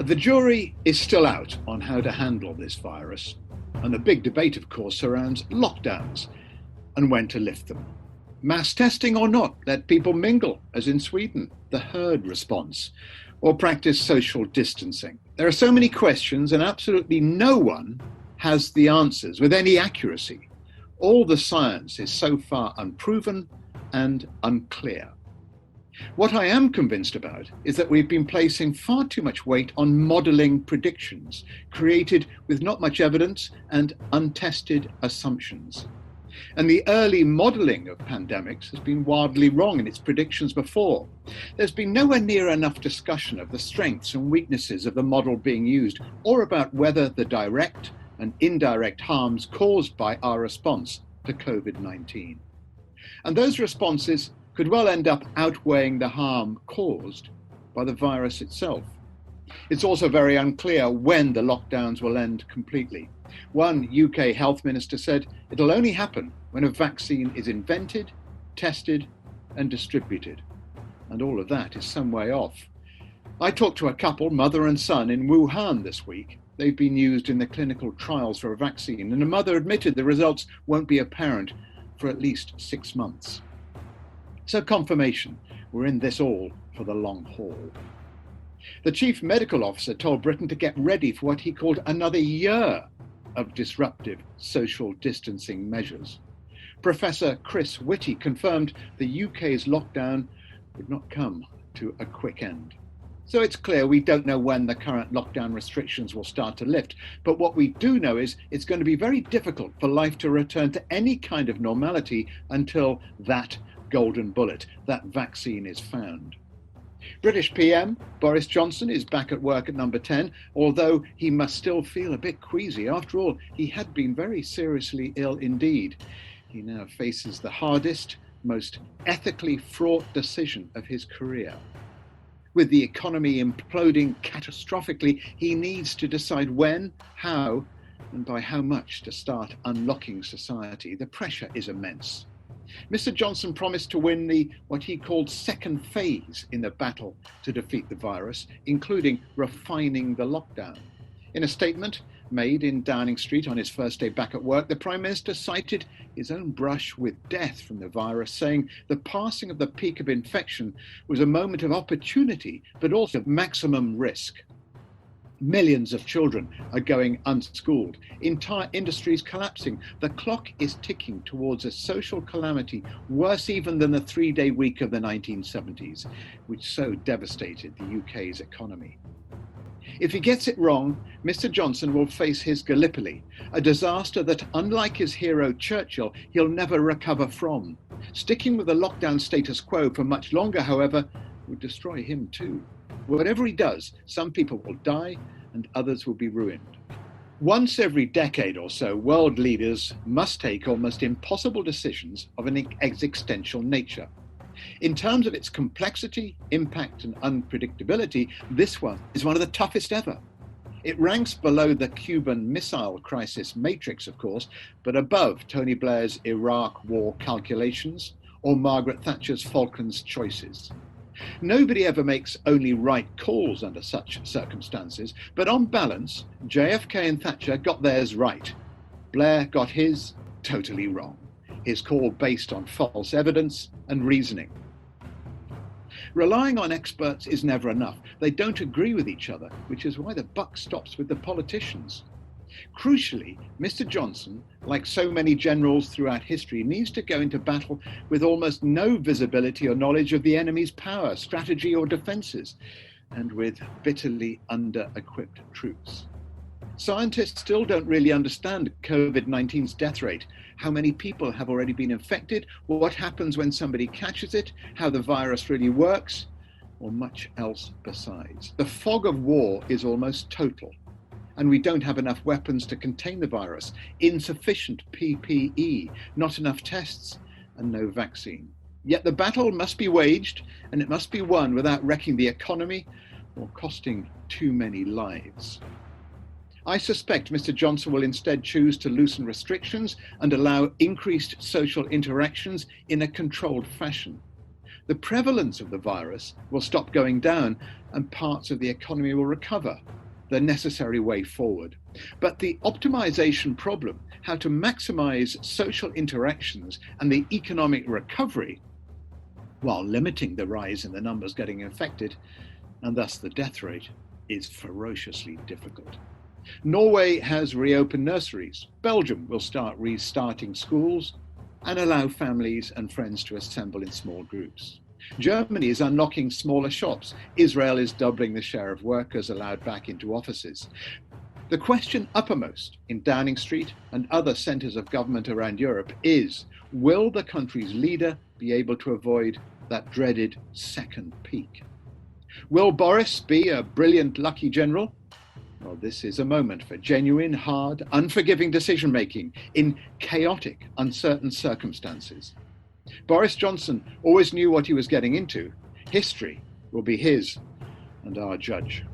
The jury is still out on how to handle this virus, and the big debate, of course, surrounds lockdowns and when to lift them. Mass testing or not, let people mingle, as in Sweden, the herd response, or practice social distancing. There are so many questions, and absolutely no one has the answers with any accuracy. All the science is so far unproven and unclear. What I am convinced about is that we've been placing far too much weight on modelling predictions, created with not much evidence and untested assumptions. And the early modelling of pandemics has been wildly wrong in its predictions before. There's been nowhere near enough discussion of the strengths and weaknesses of the model being used, or about whether the direct and indirect harms caused by our response to COVID-19. And those responses could well end up outweighing the harm caused by the virus itself. It's also very unclear when the lockdowns will end completely. One UK health minister said it'll only happen when a vaccine is invented, tested, and distributed. And all of that is some way off. I talked to a couple, mother and son, in Wuhan this week. They've been used in the clinical trials for a vaccine, and the mother admitted the results won't be apparent for at least 6 months. So confirmation, we're in this all for the long haul. The chief medical officer told Britain to get ready for what he called another year of disruptive social distancing measures. Professor Chris Whitty confirmed the UK's lockdown would not come to a quick end. So it's clear we don't know when the current lockdown restrictions will start to lift, but what we do know is it's going to be very difficult for life to return to any kind of normality until that golden bullet, that vaccine, is found. British PM Boris Johnson is back at work at number 10, although he must still feel a bit queasy. After all, he had been very seriously ill indeed. He now faces the hardest, most ethically fraught decision of his career. With the economy imploding catastrophically, he needs to decide when, how, and by how much to start unlocking society. The pressure is immense. Mr. Johnson promised to win what he called second phase in the battle to defeat the virus, including refining the lockdown. In a statement made in Downing Street on his first day back at work, the Prime Minister cited his own brush with death from the virus, saying the passing of the peak of infection was a moment of opportunity, but also maximum risk. Millions of children are going unschooled. Entire industries collapsing. The clock is ticking towards a social calamity worse even than the 3-day week of the 1970s, which so devastated the UK's economy. If he gets it wrong, Mr. Johnson will face his Gallipoli, a disaster that, unlike his hero Churchill, he'll never recover from. Sticking with the lockdown status quo for much longer, however, would destroy him too. Whatever he does, some people will die and others will be ruined. Once every decade or so, world leaders must take almost impossible decisions of an existential nature. In terms of its complexity, impact, and unpredictability, this one is one of the toughest ever. It ranks below the Cuban Missile Crisis matrix, of course, but above Tony Blair's Iraq war calculations or Margaret Thatcher's Falklands choices. Nobody ever makes only right calls under such circumstances, but on balance, JFK and Thatcher got theirs right. Blair got his totally wrong. His call based on false evidence and reasoning. Relying on experts is never enough. They don't agree with each other, which is why the buck stops with the politicians. Crucially, Mr. Johnson, like so many generals throughout history, needs to go into battle with almost no visibility or knowledge of the enemy's power, strategy, or defences, and with bitterly under-equipped troops. Scientists still don't really understand COVID-19's death rate, how many people have already been infected, what happens when somebody catches it, how the virus really works, or much else besides. The fog of war is almost total, and we don't have enough weapons to contain the virus, insufficient PPE, not enough tests, and no vaccine. Yet the battle must be waged, and it must be won without wrecking the economy or costing too many lives. I suspect Mr. Johnson will instead choose to loosen restrictions and allow increased social interactions in a controlled fashion. the prevalence of the virus will stop going down and parts of the economy will recover, the necessary way forward. But the optimization problem, how to maximize social interactions and the economic recovery while limiting the rise in the numbers getting infected, and thus the death rate, is ferociously difficult. Norway has reopened nurseries. Belgium will start restarting schools and allow families and friends to assemble in small groups. Germany is unlocking smaller shops. Israel is doubling the share of workers allowed back into offices. The question uppermost in Downing Street and other centres of government around Europe is, will the country's leader be able to avoid that dreaded second peak? Will Boris be a brilliant, lucky general? Well, this is a moment for genuine, hard, unforgiving decision-making in chaotic, uncertain circumstances. Boris Johnson always knew what he was getting into. History will be his and our judge.